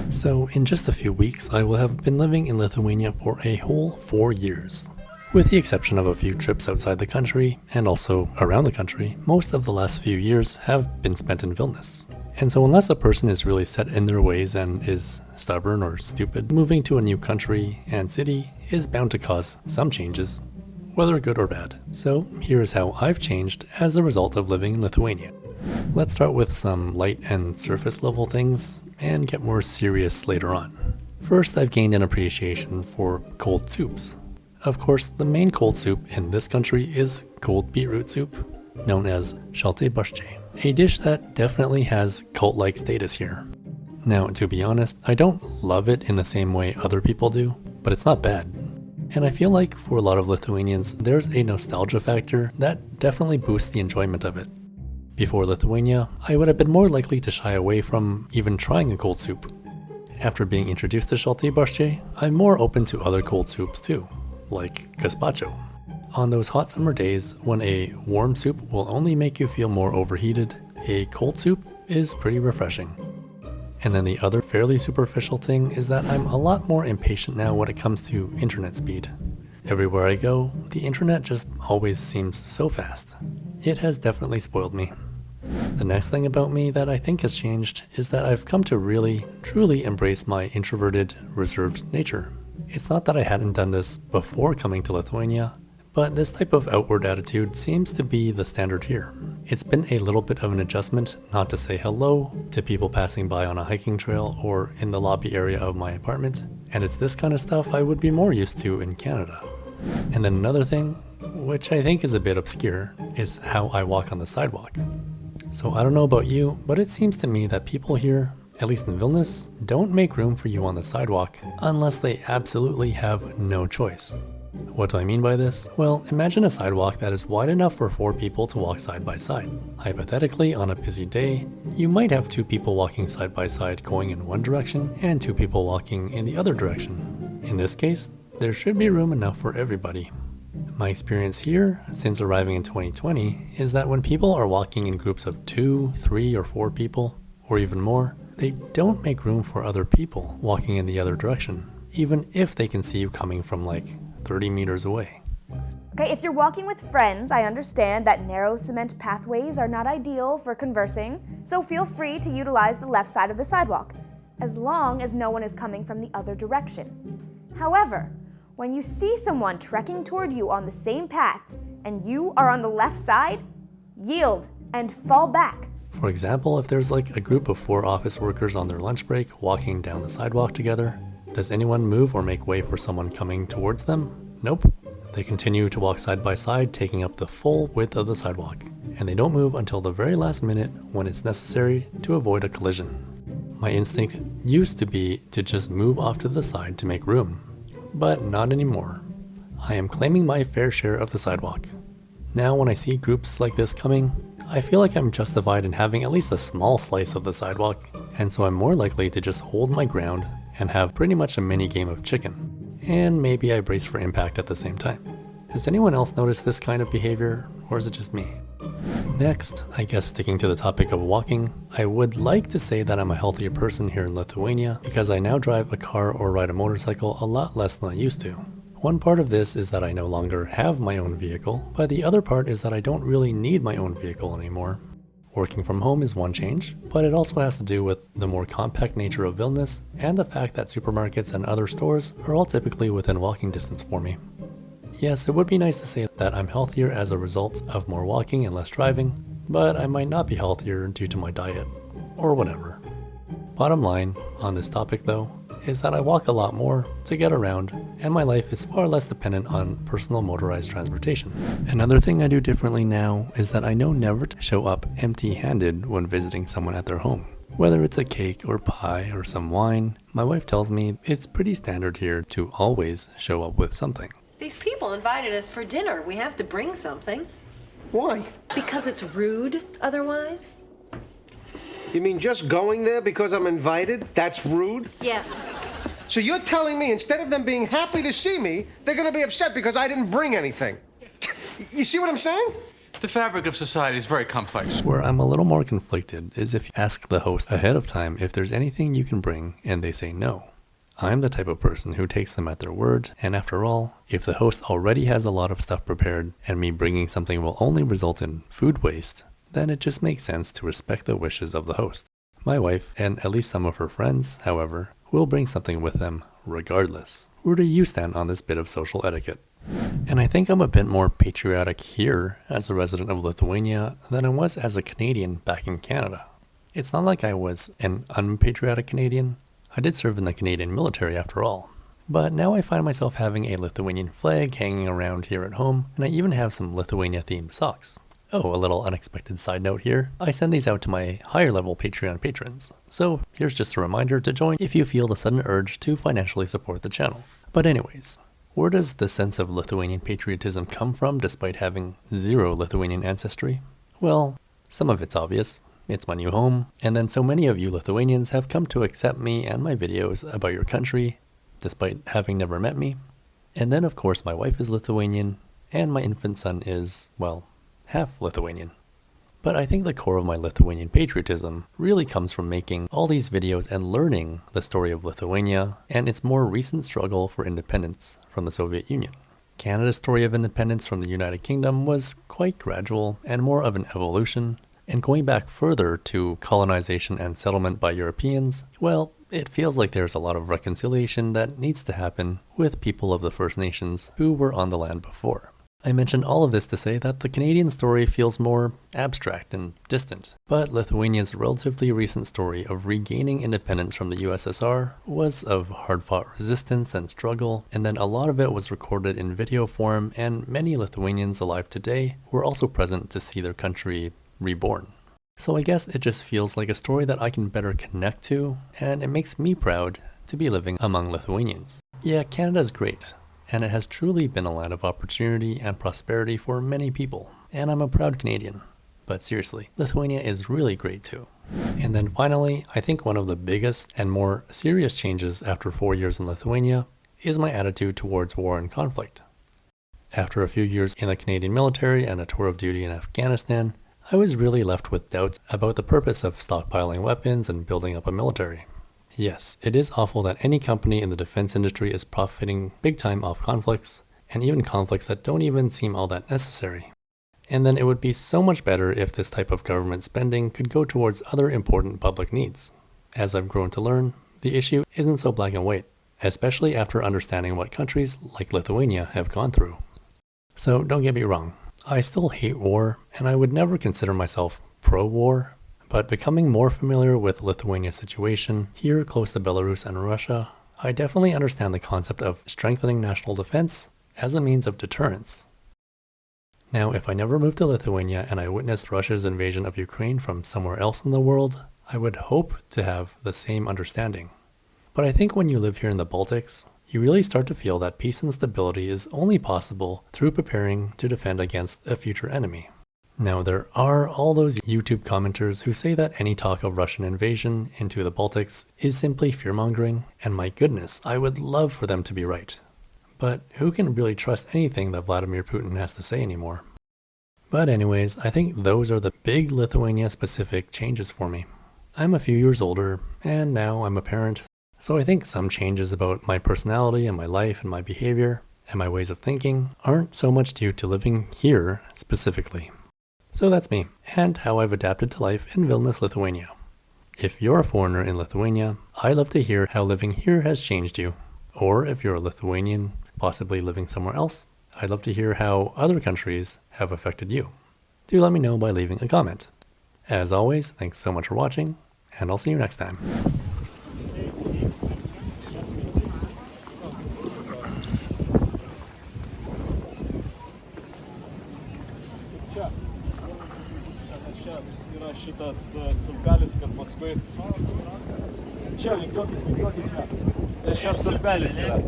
So in just a few weeks, I will have been living in Lithuania for a whole 4 years. With the exception of a few trips outside the country, and also around the country, most of the last few years have been spent in Vilnius. And so unless a person is really set in their ways and is stubborn or stupid, moving to a new country and city is bound to cause some changes, whether good or bad. So here is how I've changed as a result of living in Lithuania. Let's start with some light and surface level things and get more serious later on. First, I've gained an appreciation for cold soups. Of course, the main cold soup in this country is cold beetroot soup, known as šalti barščiai, a dish that definitely has cult-like status here. Now, to be honest, I don't love it in the same way other people do, but it's not bad. And I feel like for a lot of Lithuanians, there's a nostalgia factor that definitely boosts the enjoyment of it. Before Lithuania, I would have been more likely to shy away from even trying a cold soup. After being introduced to šalti barščiai, I'm more open to other cold soups too, like gazpacho. On those hot summer days when a warm soup will only make you feel more overheated, a cold soup is pretty refreshing. And then the other fairly superficial thing is that I'm a lot more impatient now when it comes to internet speed. Everywhere I go, the internet just always seems so fast. It has definitely spoiled me. The next thing about me that I think has changed is that I've come to really, truly embrace my introverted, reserved nature. It's not that I hadn't done this before coming to Lithuania, but this type of outward attitude seems to be the standard here. It's been a little bit of an adjustment not to say hello to people passing by on a hiking trail or in the lobby area of my apartment, and it's this kind of stuff I would be more used to in Canada. And then another thing, which I think is a bit obscure, is how I walk on the sidewalk. So I don't know about you, but it seems to me that people here, at least in Vilnius, don't make room for you on the sidewalk unless they absolutely have no choice. What do I mean by this? Well, imagine a sidewalk that is wide enough for 4 people to walk side by side. Hypothetically, on a busy day, you might have 2 people walking side by side going in one direction and 2 people walking in the other direction. In this case, there should be room enough for everybody. My experience here, since arriving in 2020, is that when people are walking in groups of 2, 3, or 4 people, or even more, they don't make room for other people walking in the other direction, even if they can see you coming from like 30 meters away. Okay, if you're walking with friends, I understand that narrow cement pathways are not ideal for conversing, so feel free to utilize the left side of the sidewalk, as long as no one is coming from the other direction. However, when you see someone trekking toward you on the same path and you are on the left side, yield and fall back. For example, if there's like a group of 4 office workers on their lunch break walking down the sidewalk together, does anyone move or make way for someone coming towards them? Nope. They continue to walk side by side, taking up the full width of the sidewalk, and they don't move until the very last minute when it's necessary to avoid a collision. My instinct used to be to just move off to the side to make room, but not anymore. I am claiming my fair share of the sidewalk. Now when I see groups like this coming, I feel like I'm justified in having at least a small slice of the sidewalk, and so I'm more likely to just hold my ground and have pretty much a mini game of chicken. And maybe I brace for impact at the same time. Has anyone else noticed this kind of behavior, or is it just me? Next, I guess sticking to the topic of walking, I would like to say that I'm a healthier person here in Lithuania because I now drive a car or ride a motorcycle a lot less than I used to. One part of this is that I no longer have my own vehicle, but the other part is that I don't really need my own vehicle anymore. Working from home is one change, but it also has to do with the more compact nature of Vilnius and the fact that supermarkets and other stores are all typically within walking distance for me. Yes, it would be nice to say that I'm healthier as a result of more walking and less driving, but I might not be healthier due to my diet, or whatever. Bottom line on this topic though, is that I walk a lot more to get around, and my life is far less dependent on personal motorized transportation. Another thing I do differently now is that I know never to show up empty-handed when visiting someone at their home. Whether it's a cake or pie or some wine, my wife tells me it's pretty standard here to always show up with something. These people invited us for dinner. We have to bring something. Why? Because it's rude otherwise. You mean just going there because I'm invited? That's rude? Yes. So you're telling me instead of them being happy to see me, they're going to be upset because I didn't bring anything. You see what I'm saying? The fabric of society is very complex. Where I'm a little more conflicted is if you ask the host ahead of time if there's anything you can bring and they say no. I'm the type of person who takes them at their word, and after all, if the host already has a lot of stuff prepared and me bringing something will only result in food waste, then it just makes sense to respect the wishes of the host. My wife, and at least some of her friends, however, will bring something with them regardless. Where do you stand on this bit of social etiquette? And I think I'm a bit more patriotic here as a resident of Lithuania than I was as a Canadian back in Canada. It's not like I was an unpatriotic Canadian. I did serve in the Canadian military after all. But now I find myself having a Lithuanian flag hanging around here at home, and I even have some Lithuania-themed socks. Oh, a little unexpected side note here. I send these out to my higher level Patreon patrons. So here's just a reminder to join if you feel the sudden urge to financially support the channel. But anyways, where does the sense of Lithuanian patriotism come from despite having zero Lithuanian ancestry? Well, some of it's obvious. It's my new home, and then so many of you Lithuanians have come to accept me and my videos about your country, despite having never met me. And then of course my wife is Lithuanian, and my infant son is, well, half Lithuanian. But I think the core of my Lithuanian patriotism really comes from making all these videos and learning the story of Lithuania and its more recent struggle for independence from the Soviet Union. Canada's story of independence from the United Kingdom was quite gradual and more of an evolution, and going back further to colonization and settlement by Europeans, well, it feels like there's a lot of reconciliation that needs to happen with people of the First Nations who were on the land before. I mentioned all of this to say that the Canadian story feels more abstract and distant, but Lithuania's relatively recent story of regaining independence from the USSR was of hard-fought resistance and struggle, and then a lot of it was recorded in video form, and many Lithuanians alive today were also present to see their country reborn. So I guess it just feels like a story that I can better connect to, and it makes me proud to be living among Lithuanians. Yeah, Canada's great, and it has truly been a land of opportunity and prosperity for many people, and I'm a proud Canadian. But seriously, Lithuania is really great too. And then finally, I think one of the biggest and more serious changes after 4 years in Lithuania is my attitude towards war and conflict. After a few years in the Canadian military and a tour of duty in Afghanistan, I was really left with doubts about the purpose of stockpiling weapons and building up a military. Yes, it is awful that any company in the defense industry is profiting big time off conflicts, and even conflicts that don't even seem all that necessary. And then it would be so much better if this type of government spending could go towards other important public needs. As I've grown to learn, the issue isn't so black and white, especially after understanding what countries like Lithuania have gone through. So don't get me wrong, I still hate war, and I would never consider myself pro-war, but becoming more familiar with Lithuania's situation here close to Belarus and Russia, I definitely understand the concept of strengthening national defense as a means of deterrence. Now, if I never moved to Lithuania and I witnessed Russia's invasion of Ukraine from somewhere else in the world, I would hope to have the same understanding. But I think when you live here in the Baltics, you really start to feel that peace and stability is only possible through preparing to defend against a future enemy. Now, there are all those YouTube commenters who say that any talk of Russian invasion into the Baltics is simply fear-mongering, and my goodness, I would love for them to be right. But who can really trust anything that Vladimir Putin has to say anymore? But anyways, I think those are the big Lithuania-specific changes for me. I'm a few years older, and now I'm a parent, so I think some changes about my personality and my life and my behavior and my ways of thinking aren't so much due to living here specifically. So that's me, and how I've adapted to life in Vilnius, Lithuania. If you're a foreigner in Lithuania, I'd love to hear how living here has changed you. Or if you're a Lithuanian, possibly living somewhere else, I'd love to hear how other countries have affected you. Do let me know by leaving a comment. As always, thanks so much for watching, and I'll see you next time. Šitas stulpelis, kad paskui čia, lygiuokit čia. Tai čia stulpelis yra.